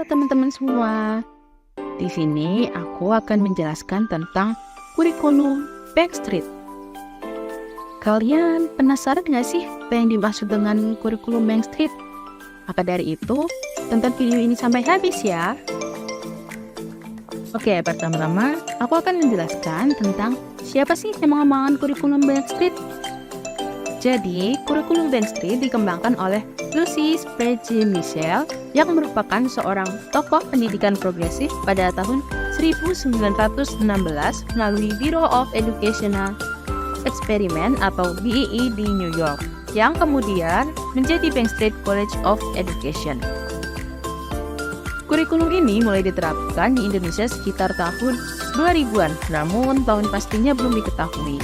teman-teman semua. Di sini aku akan menjelaskan tentang kurikulum Backstreet. Kalian penasaran nggak sih apa yang dimaksud dengan kurikulum Backstreet? Maka dari itu, tonton video ini sampai habis ya. Oke, pertama-tama aku akan menjelaskan tentang siapa sih yang mengembangkan kurikulum Backstreet. Jadi, kurikulum Backstreet dikembangkan oleh Lucy Sprague Mitchell yang merupakan seorang tokoh pendidikan progresif pada tahun 1916 melalui Bureau of Educational Experiment atau BEE di New York, yang kemudian menjadi Backstreet College of Education. Kurikulum ini mulai diterapkan di Indonesia sekitar tahun 2000-an, namun tahun pastinya belum diketahui.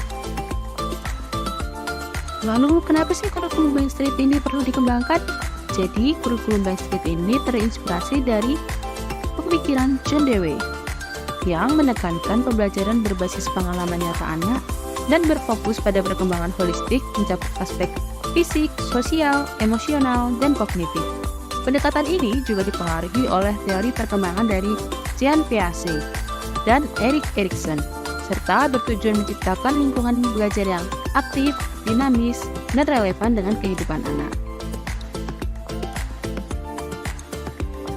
Lalu, kenapa sih kurikulum Backstreet ini perlu dikembangkan? Jadi, kurikulum Backstreet ini terinspirasi dari pemikiran John Dewey yang menekankan pembelajaran berbasis pengalaman nyata anak dan berfokus pada perkembangan holistik mencakup aspek fisik, sosial, emosional, dan kognitif. Pendekatan ini juga dipengaruhi oleh teori perkembangan dari Jean Piaget dan Erik Erikson, serta bertujuan menciptakan lingkungan belajar yang aktif, dinamis, dan relevan dengan kehidupan anak.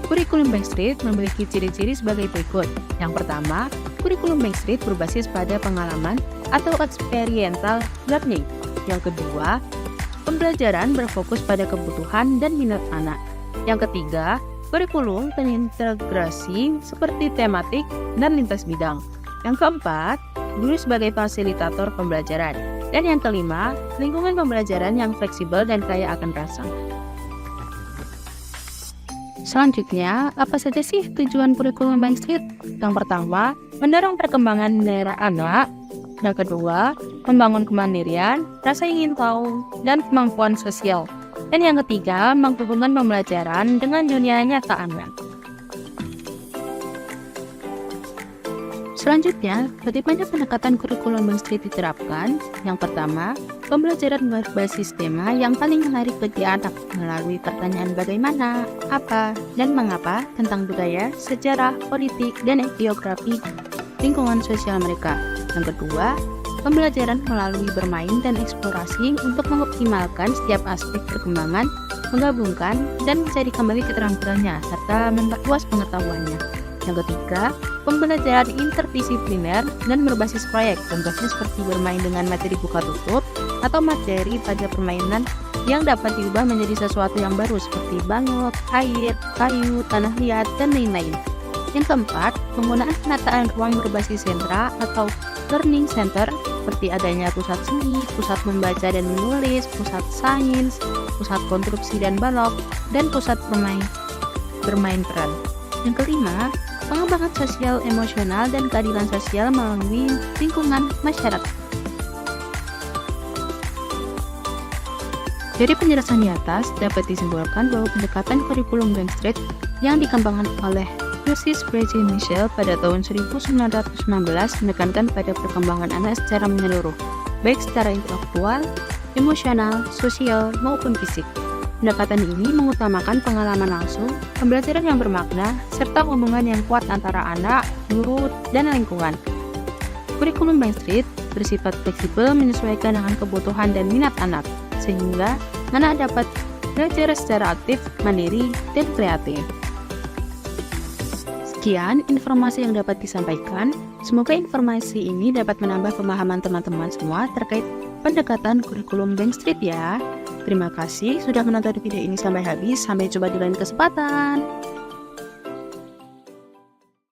Kurikulum Backstreet memiliki ciri-ciri sebagai berikut. Yang pertama, kurikulum Backstreet berbasis pada pengalaman atau experiential learning. Yang kedua, pembelajaran berfokus pada kebutuhan dan minat anak. Yang ketiga, kurikulum terintegrasi seperti tematik dan lintas bidang. Yang keempat, guru sebagai fasilitator pembelajaran. Dan yang kelima, lingkungan pembelajaran yang fleksibel dan kaya akan rasa. Selanjutnya, apa saja sih tujuan kurikulum Backstreet? Yang pertama, mendorong perkembangan daerah anak. Yang kedua, membangun kemandirian, rasa ingin tahu, dan kemampuan sosial. Dan yang ketiga, menghubungkan pembelajaran dengan dunia nyata anak. Selanjutnya, bagaimana pendekatan kurikulum Backstreet diterapkan? Yang pertama, pembelajaran berbasis tema yang paling menarik bagi anak melalui pertanyaan bagaimana, apa, dan mengapa tentang budaya, sejarah, politik, dan geografi lingkungan sosial mereka. Yang kedua, pembelajaran melalui bermain dan eksplorasi untuk mengoptimalkan setiap aspek perkembangan, menggabungkan, dan mencari kembali keterampilannya, serta memperluas pengetahuannya. Yang ketiga, pembelajaran interdisipliner dan berbasis proyek, contohnya seperti bermain dengan materi buka tutup atau materi pada permainan yang dapat diubah menjadi sesuatu yang baru seperti balok, air, kayu, tanah liat, dan lain-lain. Yang keempat, penggunaan penataan ruang berbasis sentra atau learning center seperti adanya pusat seni, pusat membaca dan menulis, pusat sains, pusat konstruksi dan balok, dan pusat bermain peran. Yang kelima, pengembangan sosial emosional dan keadilan sosial melalui lingkungan masyarakat. Dari penjelasan di atas, dapat disimpulkan bahwa pendekatan kurikulum Backstreet yang dikembangkan oleh Lucy Sprague Mitchell pada tahun 1916 menekankan pada perkembangan anak secara menyeluruh, baik secara intelektual, emosional, sosial, maupun fisik. Pendekatan ini mengutamakan pengalaman langsung, pembelajaran yang bermakna, serta hubungan yang kuat antara anak, guru, dan lingkungan. Kurikulum Backstreet bersifat fleksibel menyesuaikan dengan kebutuhan dan minat anak, sehingga anak dapat belajar secara aktif, mandiri, dan kreatif. Sekian informasi yang dapat disampaikan. Semoga informasi ini dapat menambah pemahaman teman-teman semua terkait pendekatan kurikulum Backstreet ya. Terima kasih sudah menonton video ini sampai habis. Sampai jumpa di lain kesempatan.